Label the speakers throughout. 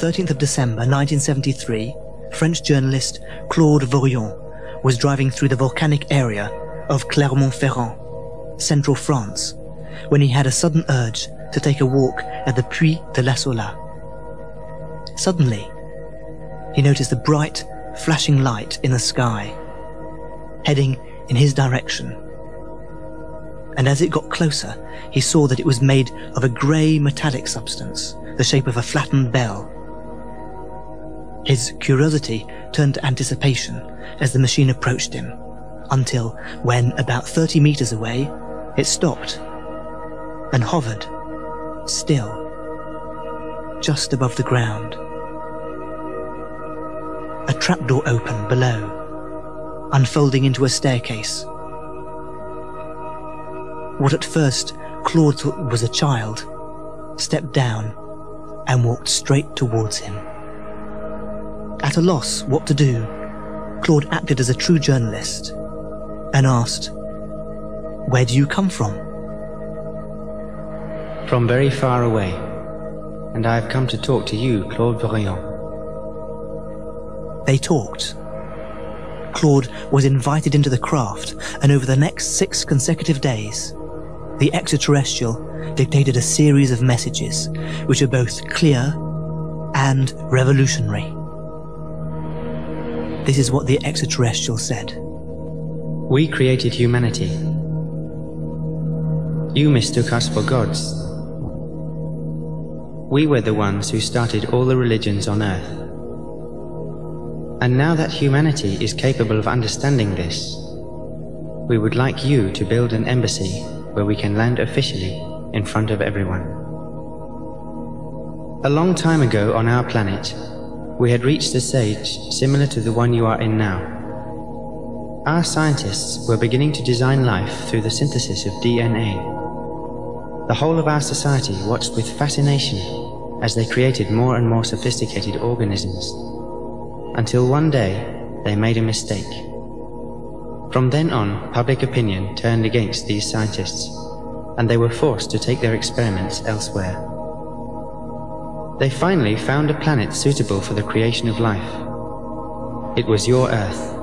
Speaker 1: 13th of December 1973, French journalist Claude Vorilhon was driving through the volcanic area of Clermont-Ferrand, central France, when he had a sudden urge to take a walk at the Puy de la Sola. Suddenly, he noticed a bright, flashing light in the sky, heading in his direction. And as it got closer, he saw that it was made of a grey metallic substance, the shape of a flattened bell. His curiosity turned to anticipation as the machine approached him, until when, about 30 meters away, it stopped and hovered, still, just above the ground. A trapdoor opened below, unfolding into a staircase. What at first Claude thought was a child stepped down and walked straight towards him. At a loss what to do, Claude acted as a true journalist and asked, "Where do you come from?"
Speaker 2: "From very far away, and I have come to talk to you, Claude Vorilhon."
Speaker 1: They talked. Claude was invited into the craft, and over the next 6 consecutive days, the extraterrestrial dictated a series of messages which are both clear and revolutionary. This is what the extraterrestrial said.
Speaker 2: "We created humanity. You mistook us for gods. We were the ones who started all the religions on Earth. And now that humanity is capable of understanding this, we would like you to build an embassy where we can land officially in front of everyone. A long time ago on our planet, we had reached a stage similar to the one you are in now. Our scientists were beginning to design life through the synthesis of DNA. The whole of our society watched with fascination as they created more and more sophisticated organisms, until one day they made a mistake. From then on, public opinion turned against these scientists, and they were forced to take their experiments elsewhere. They finally found a planet suitable for the creation of life. It was your Earth,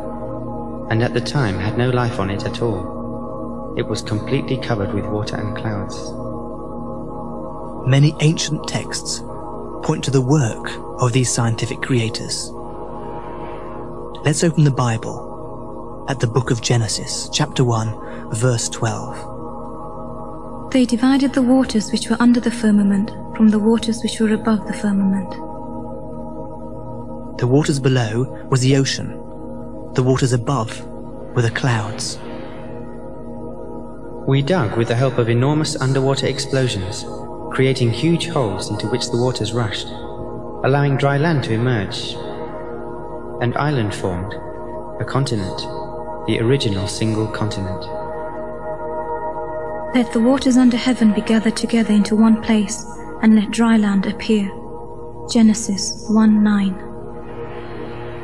Speaker 2: and at the time had no life on it at all. It was completely covered with water and clouds.
Speaker 1: Many ancient texts point to the work of these scientific creators. Let's open the Bible at the book of Genesis, chapter 1, verse 12.
Speaker 3: They divided the waters which were under the firmament from the waters which were above the firmament.
Speaker 1: The waters below was the ocean. The waters above were the clouds.
Speaker 2: We dug with the help of enormous underwater explosions, creating huge holes into which the waters rushed, allowing dry land to emerge. An island formed, a continent, the original single continent.
Speaker 3: Let the waters under heaven be gathered together into one place, and let dry land appear. Genesis 1:9.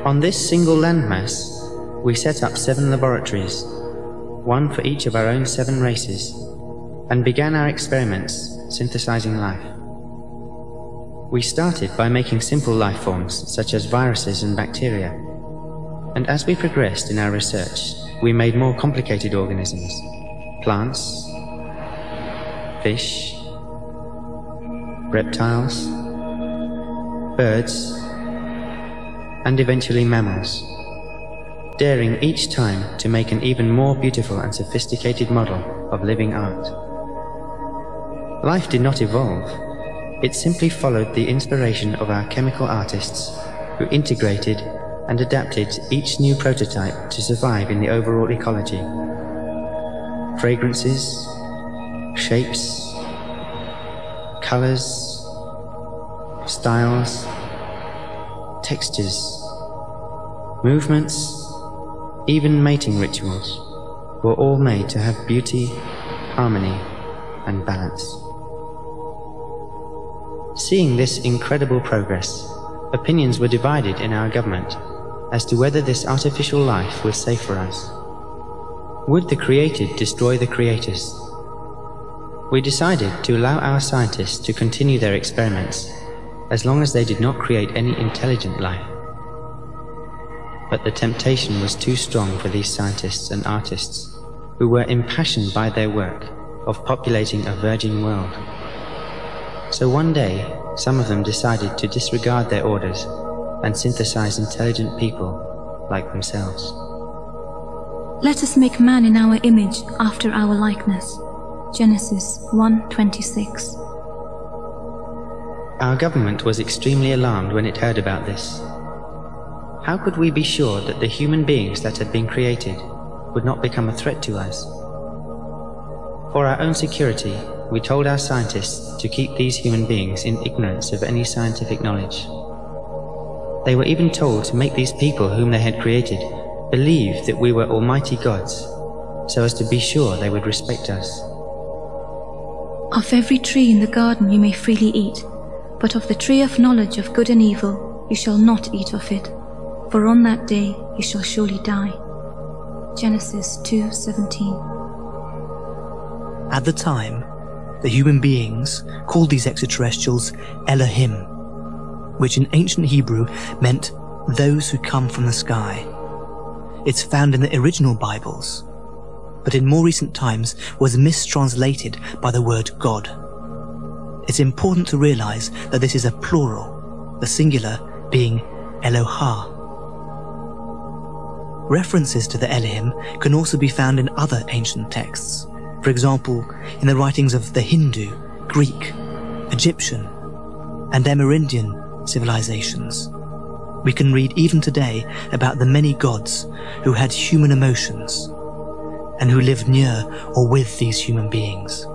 Speaker 2: On this single landmass, we set up 7 laboratories, one for each of our own 7 races, and began our experiments synthesizing life. We started by making simple life forms such as viruses and bacteria, and as we progressed in our research, we made more complicated organisms, plants, fish, reptiles, birds, and eventually mammals, daring each time to make an even more beautiful and sophisticated model of living art. Life did not evolve. It simply followed the inspiration of our chemical artists, who integrated and adapted each new prototype to survive in the overall ecology. Fragrances, shapes, colors, styles, textures, movements, even mating rituals were all made to have beauty, harmony, and balance. Seeing this incredible progress, opinions were divided in our government as to whether this artificial life was safe for us. Would the created destroy the creators? We decided to allow our scientists to continue their experiments as long as they did not create any intelligent life. But the temptation was too strong for these scientists and artists, who were impassioned by their work of populating a virgin world. So one day, some of them decided to disregard their orders and synthesize intelligent people like themselves.
Speaker 3: Let us make man in our image, after our likeness. Genesis 1:26.
Speaker 2: Our government was extremely alarmed when it heard about this. How could we be sure that the human beings that had been created would not become a threat to us? For our own security, we told our scientists to keep these human beings in ignorance of any scientific knowledge. They were even told to make these people whom they had created believe that we were almighty gods, so as to be sure they would respect us.
Speaker 3: Of every tree in the garden you may freely eat, but of the tree of knowledge of good and evil you shall not eat of it, for on that day you shall surely die. Genesis 2:17.
Speaker 1: At the time, the human beings called these extraterrestrials Elohim, which in ancient Hebrew meant those who come from the sky. It's found in the original Bibles, but in more recent times was mistranslated by the word God. It's important to realize that this is a plural, the singular being Elohah. References to the Elohim can also be found in other ancient texts, for example, in the writings of the Hindu, Greek, Egyptian, and Amerindian civilizations. We can read even today about the many gods who had human emotions and who lived near or with these human beings.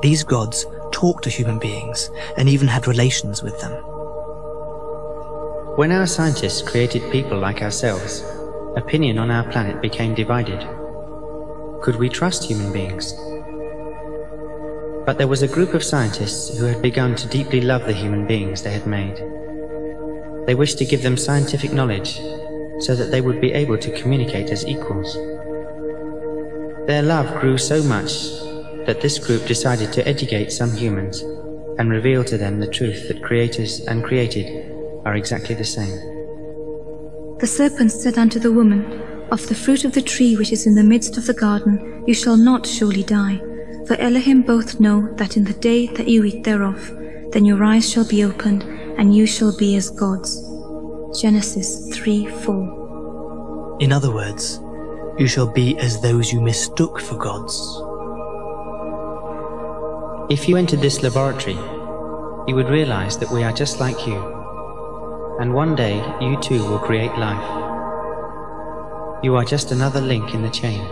Speaker 1: These gods talked to human beings and even had relations with them.
Speaker 2: When our scientists created people like ourselves, opinion on our planet became divided. Could we trust human beings? But there was a group of scientists who had begun to deeply love the human beings they had made. They wished to give them scientific knowledge so that they would be able to communicate as equals. Their love grew so much that this group decided to educate some humans and reveal to them the truth that creators and created are exactly the same.
Speaker 3: The serpent said unto the woman, Of the fruit of the tree which is in the midst of the garden you shall not surely die, for Elohim both know that in the day that you eat thereof, then your eyes shall be opened, and you shall be as gods. Genesis 3:4.
Speaker 1: In other words, you shall be as those you mistook for gods.
Speaker 2: If you entered this laboratory, you would realize that we are just like you, and one day you too will create life. You are just another link in the chain.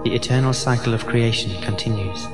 Speaker 2: The eternal cycle of creation continues.